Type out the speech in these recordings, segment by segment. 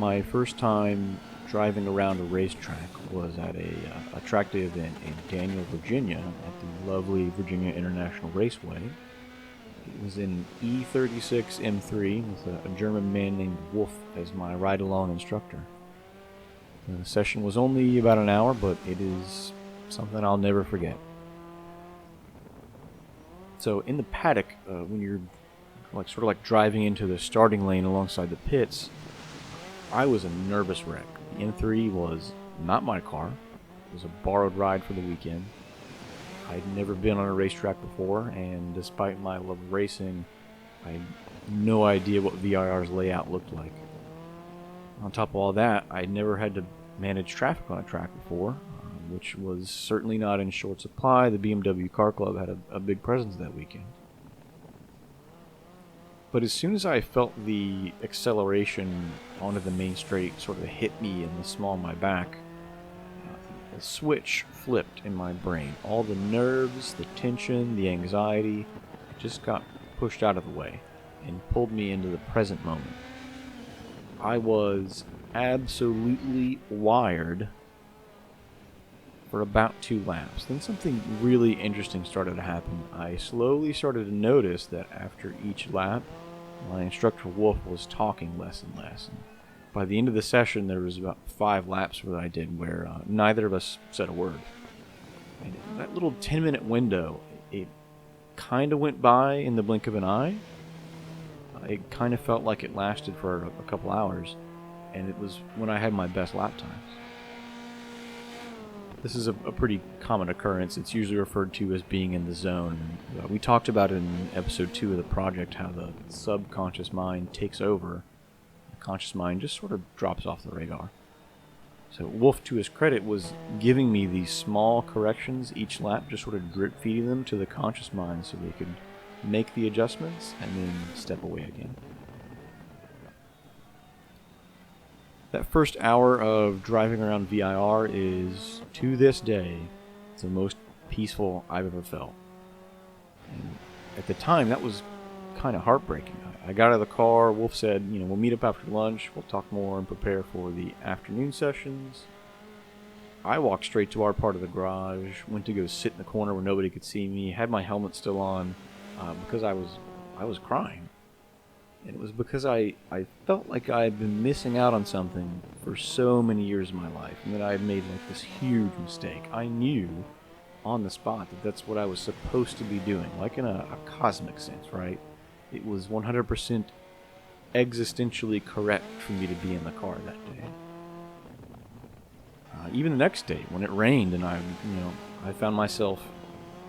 my first time driving around a racetrack was at a track day event in Daniel, Virginia, at the lovely Virginia International Raceway. It was in E36 M3 with a German man named Wolf as my ride-along instructor. The session was only about an hour, but it is something I'll never forget. So in the paddock, when you're sort of like driving into the starting lane alongside the pits, I was a nervous wreck. The M3 was not my car. It was a borrowed ride for the weekend. I'd never been on a racetrack before, and despite my love of racing, I had no idea what VIR's layout looked like. On top of all that, I'd never had to manage traffic on a track before, which was certainly not in short supply. The BMW Car Club had a big presence that weekend. But as soon as I felt the acceleration onto the main straight sort of hit me in the small of my back, a switch flipped in my brain. All the nerves, the tension, the anxiety just got pushed out of the way and pulled me into the present moment. I was absolutely wired for about 2 laps. Then something really interesting started to happen. I slowly started to notice that after each lap, my instructor Wolf was talking less and less. And by the end of the session, there was about 5 laps that I did where neither of us said a word. And that little 10-minute window, it kind of went by in the blink of an eye. It kind of felt like it lasted for a couple hours, and it was when I had my best lap times. This is a pretty common occurrence. It's usually referred to as being in the zone. We talked about it in episode 2 of the project, how the subconscious mind takes over. The conscious mind just sort of drops off the radar. So Wolf, to his credit, was giving me these small corrections each lap, just sort of drip feeding them to the conscious mind so they could make the adjustments and then step away again. That first hour of driving around VIR is, to this day, the most peaceful I've ever felt. And at the time, that was kind of heartbreaking. I got out of the car, Wolf said, we'll meet up after lunch, we'll talk more and prepare for the afternoon sessions. I walked straight to our part of the garage, went to go sit in the corner where nobody could see me, had my helmet still on, because I was crying. And it was because I felt like I had been missing out on something for so many years of my life, and that I had made this huge mistake. I knew on the spot that that's what I was supposed to be doing, like in a cosmic sense, right? It was 100% existentially correct for me to be in the car that day. Even the next day, when it rained and I found myself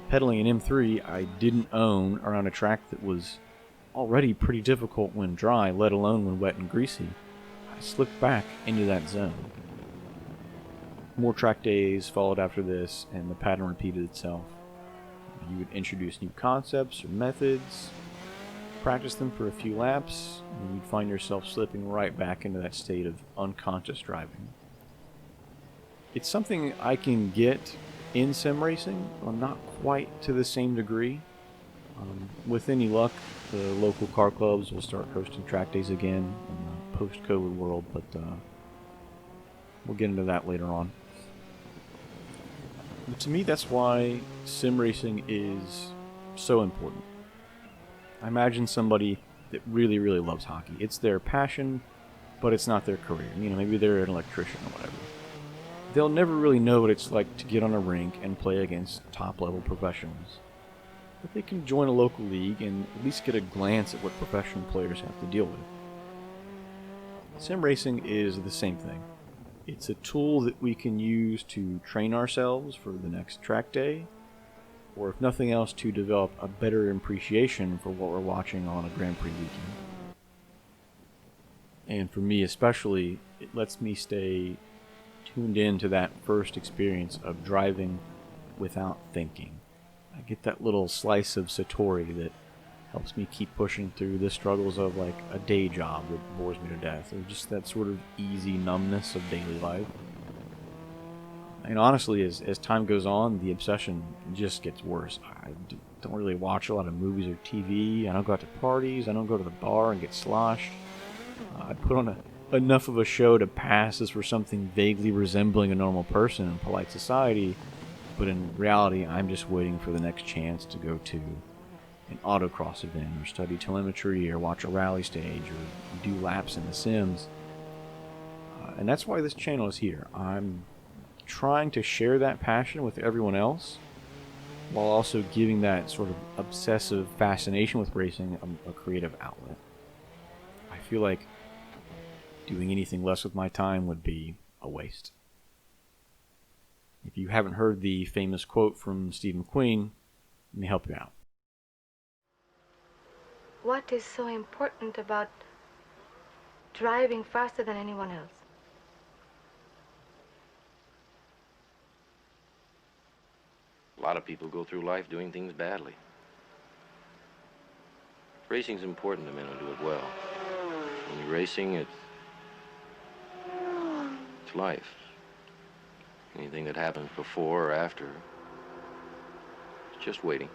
pedaling an M3 I didn't own around a track that was already pretty difficult when dry, let alone when wet and greasy, I slipped back into that zone. More track days followed after this, and the pattern repeated itself. You would introduce new concepts or methods, practice them for a few laps, and you'd find yourself slipping right back into that state of unconscious driving. It's something I can get in sim racing, well, not quite to the same degree. With any luck, the local car clubs will start hosting track days again in the post-COVID world, but we'll get into that later on. But to me, that's why sim racing is so important. I imagine somebody that really, really loves hockey. It's their passion, but it's not their career. Maybe they're an electrician or whatever. They'll never really know what it's like to get on a rink and play against top-level professionals. But they can join a local league and at least get a glance at what professional players have to deal with. Sim racing is the same thing. It's a tool that we can use to train ourselves for the next track day, or if nothing else, to develop a better appreciation for what we're watching on a Grand Prix weekend. And for me especially, it lets me stay tuned in to that first experience of driving without thinking. I get that little slice of Satori that helps me keep pushing through the struggles of a day job that bores me to death, or just that sort of easy numbness of daily life. And honestly, as time goes on, the obsession just gets worse. I don't really watch a lot of movies or TV. I don't go out to parties. I don't go to the bar and get sloshed. I put on enough of a show to pass as for something vaguely resembling a normal person in polite society, but in reality, I'm just waiting for the next chance to go to an autocross event, or study telemetry, or watch a rally stage, or do laps in The Sims. And that's why this channel is here. I'm trying to share that passion with everyone else, while also giving that sort of obsessive fascination with racing a creative outlet. I feel like doing anything less with my time would be a waste. If you haven't heard the famous quote from Steve McQueen, let me help you out. What is so important about driving faster than anyone else? A lot of people go through life doing things badly. Racing's important to men who do it well. When you're racing, it's life. Anything that happens before or after, it's just waiting.